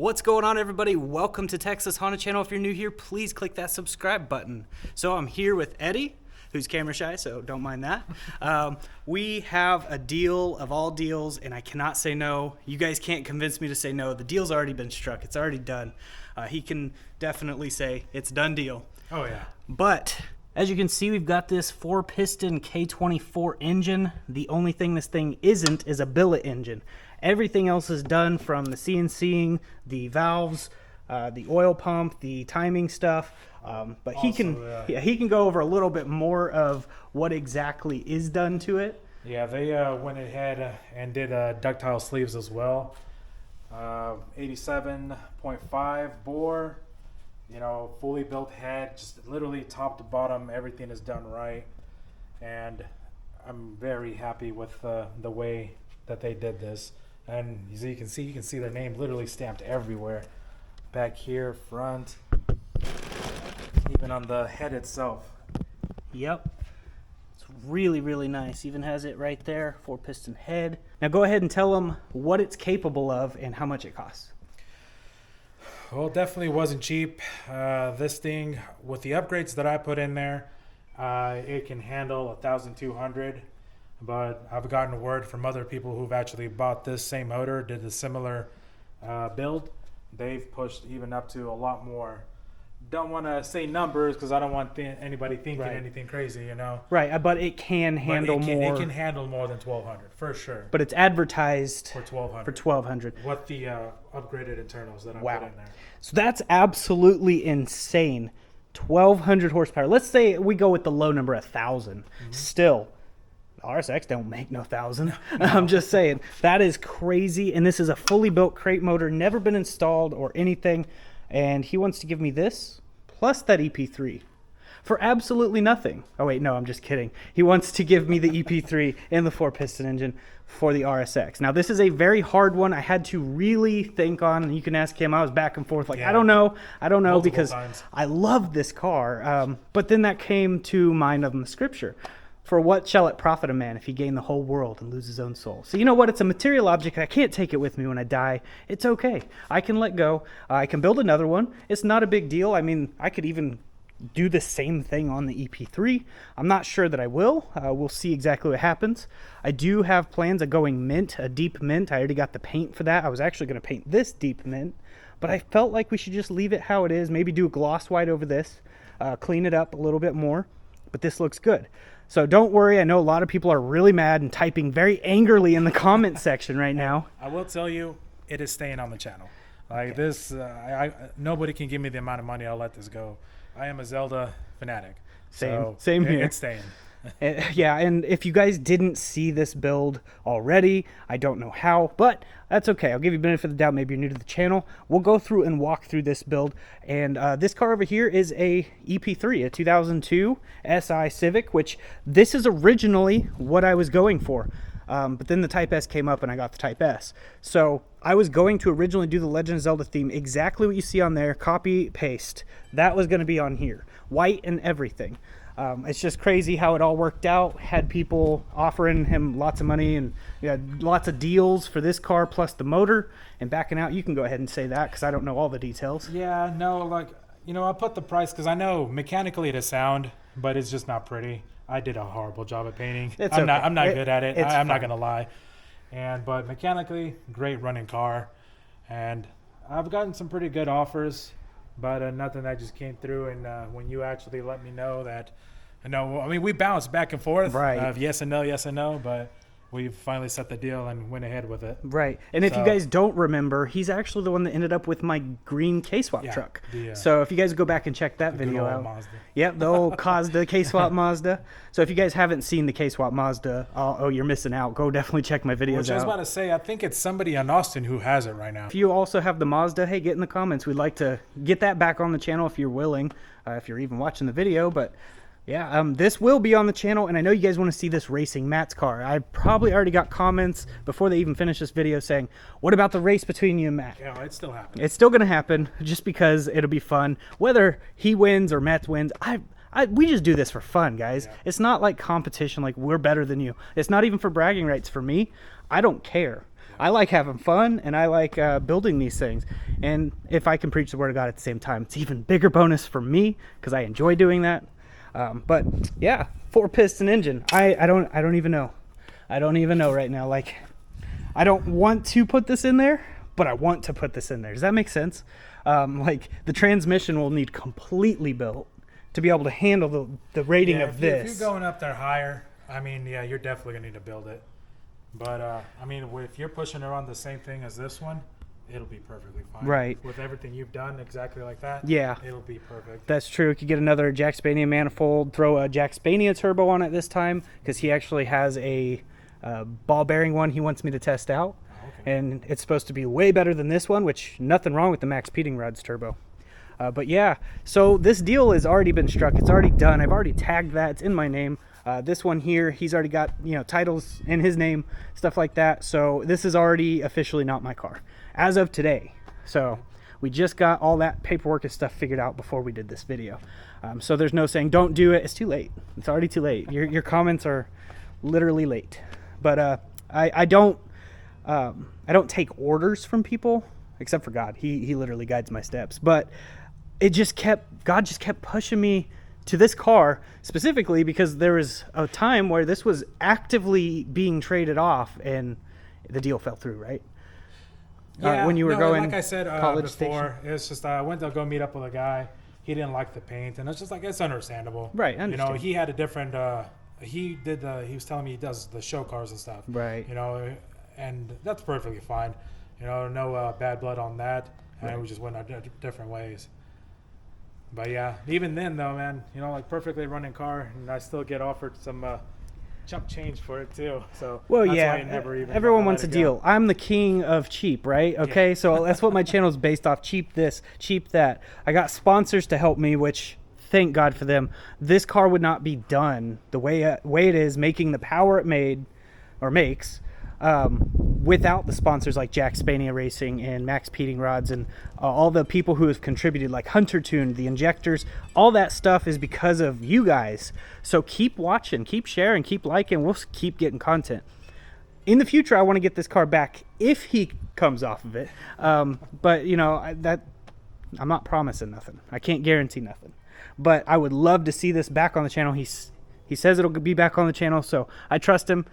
What's going on, everybody? Welcome to Texas Honda Channel. If you're new here, please click that subscribe button. So I'm here with Eddie, who's camera shy, so don't mind that. We have a deal of all deals, and I cannot say no. You guys can't convince me to say no. The deal's already been struck. It's already done. He can definitely say it's done deal. Oh, yeah. But as you can see, we've got this 4-piston K24 engine. The only thing this thing isn't is a billet engine. Everything else is done, from the CNCing, the valves, the oil pump, the timing stuff. But he can go over a little bit more of what exactly is done to it. Yeah, they went ahead and did ductile sleeves as well. 87.5 bore, you know, fully built head, just literally top to bottom, everything is done right. And I'm very happy with the way that they did this. And as you can see their name literally stamped everywhere. Back here, front, even on the head itself. Yep. It's really, really nice. Even has it right there, 4-piston head. Now go ahead and tell them what it's capable of and how much it costs. Well, it definitely wasn't cheap. This thing, with the upgrades that I put in there, it can handle 1,200. But I've gotten word from other people who've actually bought this same motor, did a similar build. They've pushed even up to a lot more. Don't want to say numbers because I don't want anybody thinking anything crazy, you know. Right, but it can handle more. It can handle more than 1,200 for sure. But it's advertised for 1,200. For 1,200. What the upgraded internals that I put in there. So that's absolutely insane. 1,200 horsepower. Let's say we go with the low number, 1,000. Still, RSX don't make no 1,000. I'm just saying, that is crazy. And this is a fully built crate motor, never been installed or anything. And he wants to give me this plus that EP3 for absolutely nothing. Oh wait, no, I'm just kidding. He wants to give me the EP3 and the 4-piston engine for the RSX. Now this is a very hard one. I had to really think on. You can ask him. I was back and forth like, yeah. I don't know multiple because times. I love this car. But then that came to mind of the scripture. For what shall it profit a man if he gain the whole world and lose his own soul? So you know what? It's a material object. I can't take it with me when I die. It's okay. I can let go. I can build another one. It's not a big deal. I mean, I could even do the same thing on the EP3. I'm not sure that I will. We'll see exactly what happens. I do have plans of going mint, a deep mint. I already got the paint for that. I was actually going to paint this deep mint, but I felt like we should just leave it how it is. Maybe do a gloss white over this, clean it up a little bit more, but this looks good. So don't worry. I know a lot of people are really mad and typing very angrily in the comment section right now. I will tell you, it is staying on the channel. Like this, nobody can give me the amount of money I'll let this go. I am a Zelda fanatic. Same here. It's staying. Yeah, and if you guys didn't see this build already, I don't know how, but that's okay. I'll give you the benefit of the doubt. Maybe you're new to the channel. We'll go through and walk through this build. And this car over here is a EP3, a 2002 SI Civic, which this is originally what I was going for. But then the Type S came up and I got the Type S. So I was going to originally do the Legend of Zelda theme, exactly what you see on there, copy, paste. That was going to be on here, white and everything. It's just crazy how it all worked out. Had people offering him lots of money and lots of deals for this car plus the motor and backing out. You can go ahead and say that because I don't know all the details. Yeah, no, like, you know, I put the price because I know mechanically it is sound, but it's just not pretty. I did a horrible job at painting. I'm not good at it. I'm not gonna lie. But mechanically, great running car, and I've gotten some pretty good offers, but nothing that just came through. And when you actually let me know that, I mean, we bounced back and forth, right? Yes and no, but we finally set the deal and went ahead with it. Right. And if you guys don't remember, he's actually the one that ended up with my green K-Swap truck. So if you guys go back and check that video out. Mazda. Yep, the old Mazda, K-Swap Mazda. So if you guys haven't seen the K-Swap Mazda, oh, you're missing out. Go definitely check my videos out. I was about to say, I think it's somebody in Austin who has it right now. If you also have the Mazda, hey, get in the comments. We'd like to get that back on the channel if you're willing, if you're even watching the video. But yeah, this will be on the channel, and I know you guys want to see this racing Matt's car. I probably already got comments before they even finished this video saying, what about the race between you and Matt? Yeah, it's still happening. It's still going to happen just because it'll be fun. Whether he wins or Matt wins, we just do this for fun, guys. Yeah. It's not like competition, like we're better than you. It's not even for bragging rights for me. I don't care. I like having fun, and I like building these things. And if I can preach the word of God at the same time, it's even bigger bonus for me because I enjoy doing that. But yeah, 4-piston engine. I don't even know. I don't even know right now. Like, I don't want to put this in there, but I want to put this in there. Does that make sense? Like, the transmission will need completely built to be able to handle the rating of this. If you're going up there higher, I mean, yeah, you're definitely gonna need to build it. But I mean, if you're pushing around the same thing as this one, it'll be perfectly fine. Right. With everything you've done exactly like that. Yeah. It'll be perfect. That's true. You could get another Jack Spania manifold, throw a Jack Spania turbo on it this time, because he actually has a ball bearing one he wants me to test out. Okay. And it's supposed to be way better than this one, which nothing wrong with the Max Peating Rods turbo. But yeah, so this deal has already been struck. It's already done. I've already tagged that. It's in my name. This one here, he's already got, you know, titles in his name, stuff like that. So this is already officially not my car as of today. So we just got all that paperwork and stuff figured out before we did this video. So there's no saying don't do it. It's too late. It's already too late. Your comments are literally late. But I don't take orders from people except for God. He literally guides my steps. But God just kept pushing me to this car specifically because there was a time where this was actively being traded off and the deal fell through, right? Yeah, when you were going, like I said college before, station. it's just I went to go meet up with a guy. He didn't like the paint, and it's just like it's understandable, Right, I You know, understand. he had a different. He was telling me he does the show cars and stuff, Right. You know, and that's perfectly fine. You know, no bad blood on that, and Right. we just went our different ways. But yeah, even then though, man, you know, like perfectly running car, and I still get offered some chump change for it too. So Well, that's yeah, why I never even everyone let wants a it go. deal. I'm the king of cheap, right? Okay, Yeah. so that's what my channel is based off. Cheap this, cheap that. I got sponsors to help me, which thank God for them. This car would not be done the way it is, making the power it made or makes, without the sponsors like Jack Spania Racing and Max Peating Rods and all the people who have contributed, like Hunter Tune, the injectors. All that stuff is because of you guys. So keep watching, keep sharing, keep liking. We'll keep getting content. In the future, I want to get this car back if he comes off of it. But you know, I'm not promising nothing. I can't guarantee nothing. But I would love to see this back on the channel. He says it'll be back on the channel, so I trust him.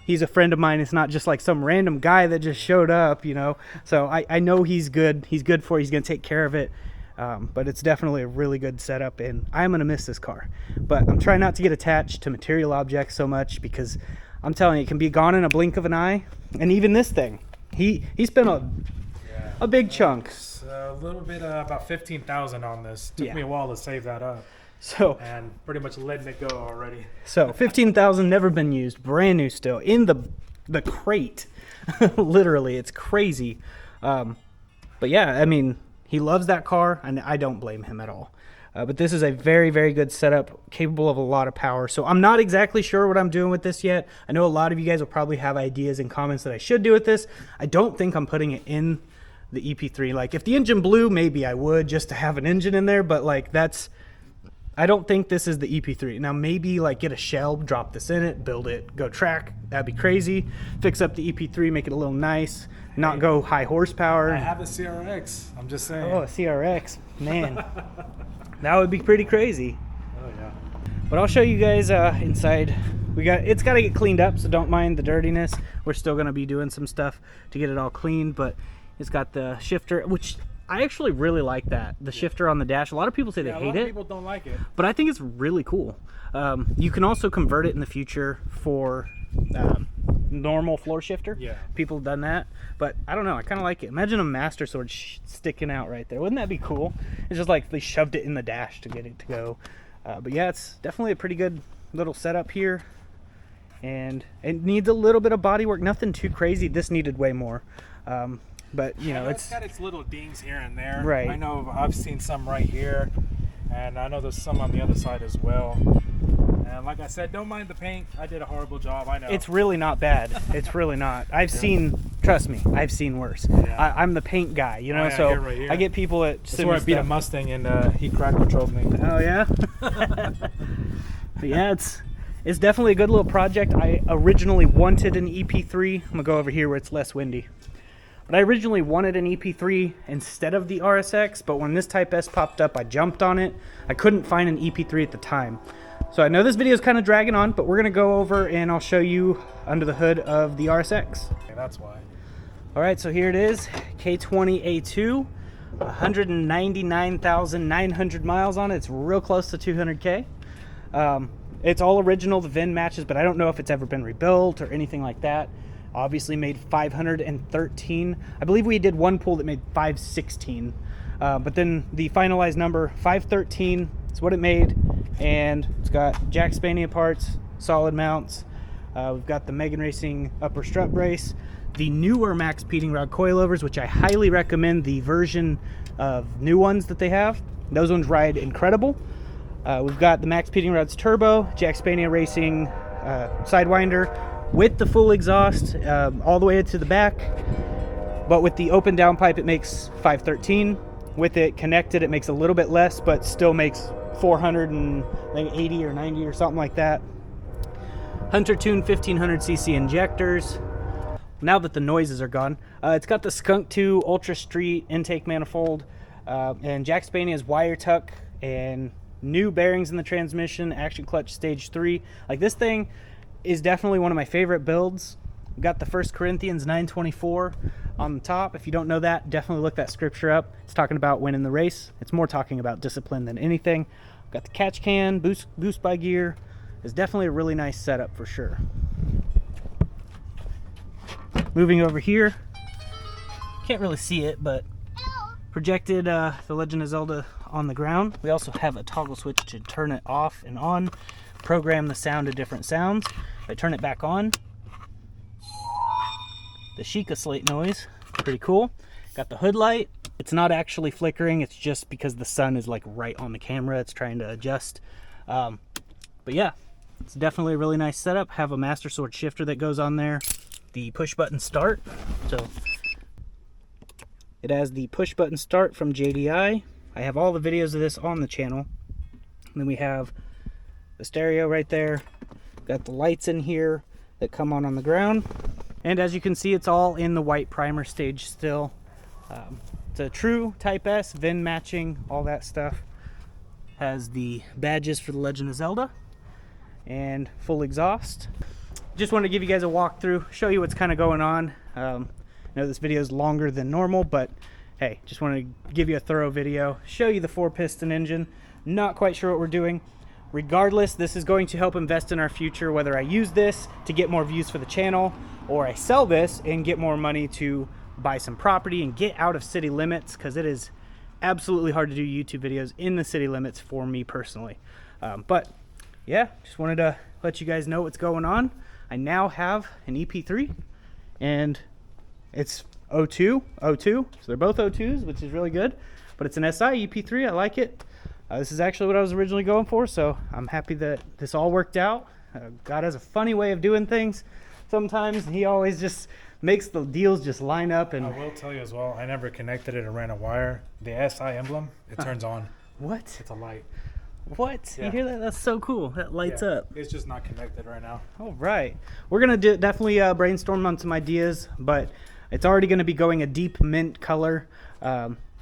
He's a friend of mine. It's not just like some random guy that just showed up, you know. So I know he's good. He's good for it. He's going to take care of it. But it's definitely a really good setup, and I'm going to miss this car. But I'm trying not to get attached to material objects so much because I'm telling you, it can be gone in a blink of an eye. And even this thing, he spent a big chunk. A little bit, about 15,000 on this. Took me a while to save that up. So And pretty much letting it go already. So 15,000, never been used, brand new still in the crate. Literally, it's crazy. But yeah, I mean, he loves that car, and I don't blame him at all. But this is a very, very good setup, capable of a lot of power. So I'm not exactly sure what I'm doing with this yet. I know a lot of you guys will probably have ideas and comments that I should do with this. I don't think I'm putting it in the EP3. Like, if the engine blew, maybe I would, just to have an engine in there. But like, I don't think this is the EP3. Now, maybe like get a shell, drop this in it, build it, go track. That'd be crazy. Fix up the EP3, make it a little nice, not go high horsepower. I have a CRX. I'm just saying. Oh, a CRX, man. That would be pretty crazy. Oh, yeah. But I'll show you guys inside. It's got to get cleaned up, so don't mind the dirtiness. We're still going to be doing some stuff to get it all cleaned, but it's got the shifter, which I actually really like that. The shifter on the dash. A lot of people say they hate a lot it. of people don't like it. But I think it's really cool. You can also convert it in the future for normal floor shifter. Yeah. People have done that. But I don't know. I kind of like it. Imagine a Master Sword sticking out right there. Wouldn't that be cool? It's just like they shoved it in the dash to get it to go. But yeah, it's definitely a pretty good little setup here. And it needs a little bit of body work. Nothing too crazy. This needed way more. But you know, It's got its little dings here and there. Right. I know I've seen some right here, and I know there's some on the other side as well. And like I said, don't mind the paint. I did a horrible job. I know. it's really not bad. It's really not. I've seen, trust me, I've seen worse. Yeah. I'm the paint guy, you know, Oh, yeah, so you're right here. I get people that That's send where me I beat a stuff. Mustang and he crack patrolled me. Oh yeah. But yeah, It's definitely a good little project. I originally wanted an EP3. I'm gonna go over here where it's less windy. But I originally wanted an EP3 instead of the RSX, but when this Type S popped up, I jumped on it. I couldn't find an EP3 at the time. So I know this video is kind of dragging on, but we're gonna go over and I'll show you under the hood of the RSX. Okay, that's why. All right, so here it is, K20A2, 199,900 miles on it. It's real close to 200K. It's all original, the VIN matches, but I don't know if it's ever been rebuilt or anything like that. Obviously made 513. I believe we did one pull that made 516, but then the finalized number 513 is what it made, and it's got Jack Spania parts, solid mounts. We've got the Megan Racing upper strut brace, the newer Max Peating Rod coilovers, which I highly recommend the version of new ones that they have. Those ones ride incredible. We've got the Max Peating Rods turbo, Jack Spania Racing Sidewinder, with the full exhaust all the way to the back, but with the open downpipe it makes 513. With it connected it makes a little bit less, but still makes 480 or 90 or something like that. Hunter Tune 1500cc injectors. Now that the noises are gone, it's got the Skunk 2 Ultra Street intake manifold, and Jack Spania's wire tuck, and new bearings in the transmission, action clutch stage 3. Like, this thing is definitely one of my favorite builds. We've got the 1 Corinthians 9:24 on the top. If you don't know that, definitely look that scripture up. It's talking about winning the race. It's more talking about discipline than anything. We've got the catch can, boost by gear. It's definitely a really nice setup for sure. Moving over here, can't really see it, but projected The Legend of Zelda on the ground. We also have a toggle switch to turn it off and on, program the sound to different sounds. If I turn it back on, the Sheikah slate noise, pretty cool. Got the hood light. It's not actually flickering, it's just because the sun is like right on the camera. It's trying to adjust. But yeah, it's definitely a really nice setup. Have a Master Sword shifter that goes on there. The push button start. So it has the push button start from JDI. I have all the videos of this on the channel. And then we have the stereo right there. Got the lights in here that come on the ground. And as you can see, it's all in the white primer stage still. It's a true Type S, VIN matching, all that stuff. Has the badges for The Legend of Zelda and full exhaust. Just wanted to give you guys a walkthrough, show you what's kind of going on. I know this video is longer than normal, but hey, just wanted to give you a thorough video, show you the 4-piston engine. Not quite sure what we're doing. Regardless, this is going to help invest in our future, whether I use this to get more views for the channel or I sell this and get more money to buy some property and get out of city limits, because it is absolutely hard to do YouTube videos in the city limits for me personally. But yeah, just wanted to let you guys know what's going on. I now have an EP3 and it's 02, so they're both 02s, which is really good, but it's an SI EP3. I like it. This is actually what I was originally going for, so I'm happy that this all worked out. God has a funny way of doing things. Sometimes he always just makes the deals just line up. And I will tell you as well, I never connected it or ran a wire. The SI emblem, it turns on. What? It's a light. What? Yeah. You hear that? That's so cool. That lights up. It's just not connected right now. All right. We're going to definitely brainstorm on some ideas, but it's already going to be going a deep mint color.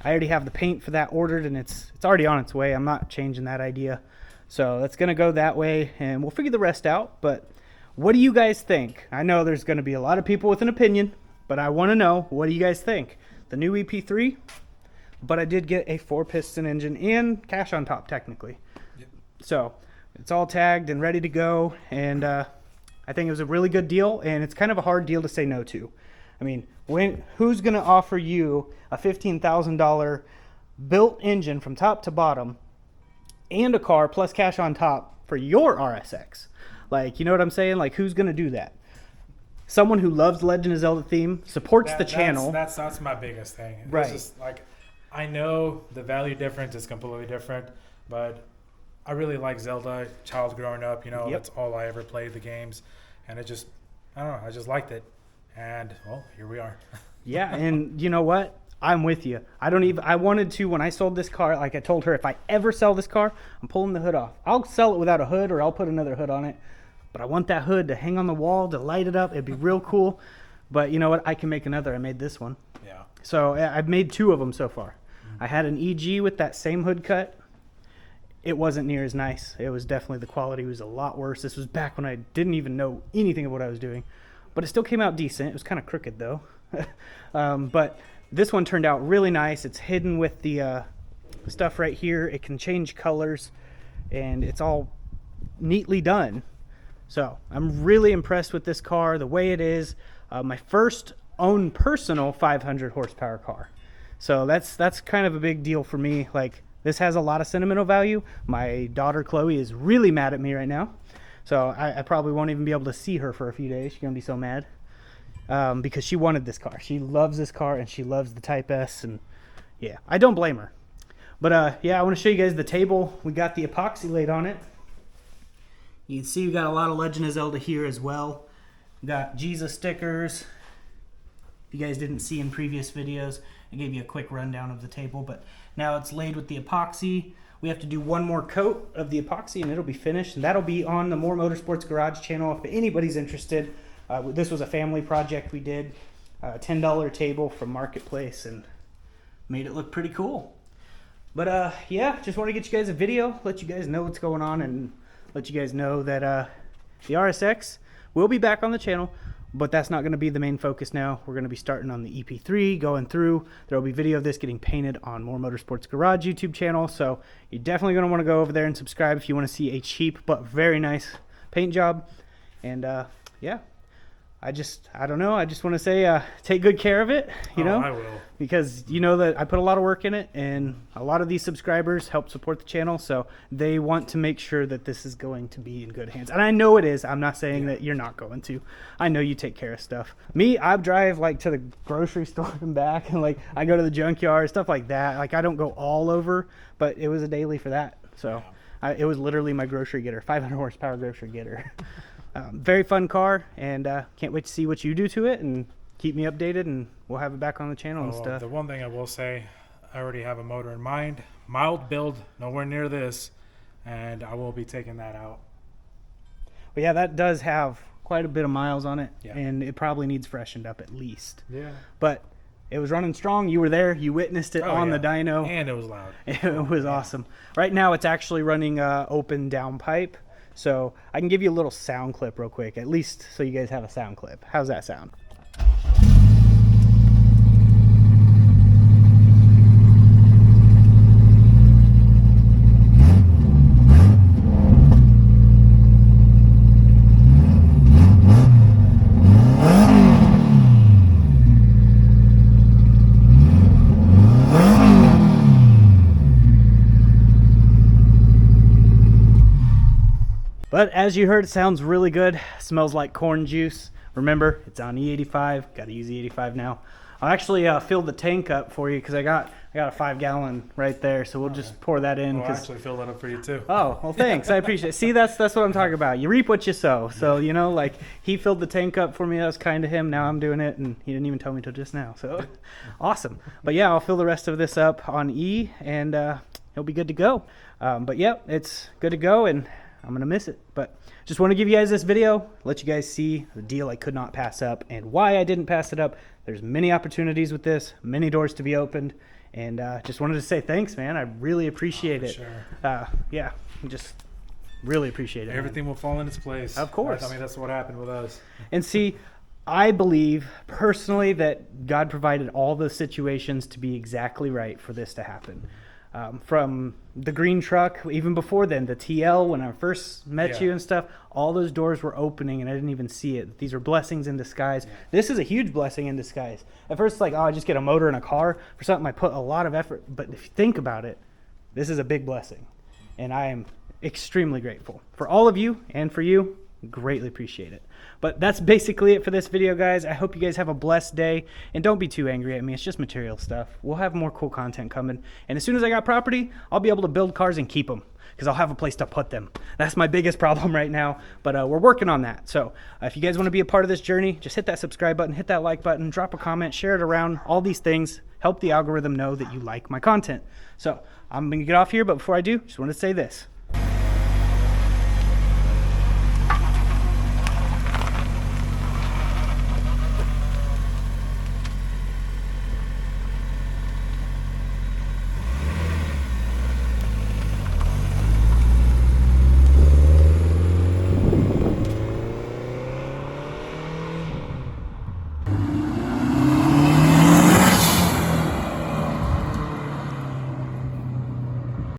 I already have the paint for that ordered, and it's already on its way. I'm not changing that idea. So that's going to go that way, and we'll figure the rest out. But what do you guys think? I know there's going to be a lot of people with an opinion, but I want to know, what do you guys think? The new EP3, but I did get a 4-piston engine and cash on top, technically. Yep. So it's all tagged and ready to go, and I think it was a really good deal, and it's kind of a hard deal to say no to. I mean, who's going to offer you a $15,000 built engine from top to bottom and a car plus cash on top for your RSX? Like, you know what I'm saying? Like, who's going to do that? Someone who loves Legend of Zelda theme, supports the channel. That's my biggest thing. Right. It's just like, I know the value difference is completely different, but I really like Zelda. Child growing up, you know, That's all I ever played, the games. And it just, I don't know, I just liked it. And, well, here we are. Yeah, and you know what? I'm with you. I wanted to, when I sold this car, like I told her, if I ever sell this car, I'm pulling the hood off. I'll sell it without a hood, or I'll put another hood on it. but I want that hood to hang on the wall to light it up. It'd be real cool. But you know what? I can make another. I made this one. Yeah. So I've made 2 of them so far. I had an EG with that same hood cut. It wasn't near as nice. It was definitely, the quality was a lot worse. This was back when I didn't even know anything of what I was doing. But it still came out decent. It was kind of crooked though. But this one turned out really nice. It's hidden with the stuff right here. It can change colors and it's all neatly done. So I'm really impressed with this car, the way it is. My first own personal 500 horsepower car. So that's kind of a big deal for me. Like, this has a lot of sentimental value. My daughter Chloe is really mad at me right now. So I probably won't even be able to see her for a few days. She's gonna be so mad because she wanted this car. She loves this car and she loves the Type S, and yeah, I don't blame her. But yeah, I want to show you guys the table. We got the epoxy laid on it. You can see we got a lot of Legend of Zelda here as well. We got Jesus stickers. If you guys didn't see in previous videos, I gave you a quick rundown of the table, but now it's laid with the epoxy. We have to do one more coat of the epoxy and it'll be finished, and that'll be on the More Motorsports Garage channel if anybody's interested. This was a family project we did, a $10 table from Marketplace, and made it look pretty cool. But yeah, just want to get you guys a video, let you guys know what's going on, and let you guys know that the RSX will be back on the channel. But that's not going to be the main focus now. We're going to be starting on the EP3, going through. There will be video of this getting painted on More Motorsports Garage YouTube channel. So you're definitely going to want to go over there and subscribe if you want to see a cheap but very nice paint job. And yeah, I don't know. I just want to say take good care of it, you know. I will. Because you know that I put a lot of work in it, and a lot of these subscribers help support the channel, so they want to make sure that this is going to be in good hands. And I know it is. I'm not saying that you're not going to. I know you take care of stuff. Me, I drive like to the grocery store and back, and like I go to the junkyard, stuff like that. Like I don't go all over, but it was a daily for that. So it was literally my grocery getter, 500 horsepower grocery getter. Very fun car, and can't wait to see what you do to it, and keep me updated, and we'll have it back on the channel and stuff. The one thing I will say, I already have a motor in mind. Mild build, nowhere near this, and I will be taking that out. But yeah, that does have quite a bit of miles on it, and it probably needs freshened up at least. Yeah. But it was running strong. You were there. You witnessed it on the dyno. And it was loud. It was awesome. Right now it's actually running open down pipe. So I can give you a little sound clip real quick, at least so you guys have a sound clip. How's that sound? But as you heard, it sounds really good. Smells like corn juice. Remember, it's on E85. Got to use E85 now. I'll actually fill the tank up for you because I got a 5-gallon right there. So we'll just pour that in. I'll actually fill that up for you too. Oh, well, thanks. I appreciate it. See, that's what I'm talking about. You reap what you sow. So, you know, like he filled the tank up for me. That was kind of him. Now I'm doing it, and he didn't even tell me till just now. So awesome. But yeah, I'll fill the rest of this up on E, and he'll be good to go. But yeah, it's good to go, and I'm going to miss it. But just want to give you guys this video, let you guys see the deal I could not pass up and why I didn't pass it up. There's many opportunities with this, many doors to be opened, and just wanted to say thanks, man. I really appreciate it. Sure. Yeah, just really appreciate it. Everything will fall in its place. Of course. I mean, that's what happened with us. And see, I believe personally that God provided all the situations to be exactly right for this to happen. From the green truck, even before then, the TL, when I first met you and stuff, all those doors were opening and I didn't even see it. These are blessings in disguise. Yeah. This is a huge blessing in disguise. At first, it's like, oh, I just get a motor and a car for something I put a lot of effort. But if you think about it, this is a big blessing. And I am extremely grateful for all of you and for you. Greatly appreciate it. But that's basically it for this video, guys. I hope you guys have a blessed day, and don't be too angry at me. It's just material stuff. We'll have more cool content coming, and as soon as I got property, I'll be able to build cars and keep them because I'll have a place to put them. That's my biggest problem right now, but we're working on that. So if you guys want to be a part of this journey, just hit that subscribe button, hit that like button, drop a comment, share it around. All these things help the algorithm know that you like my content. So I'm gonna get off here, but before I do, just want to say this.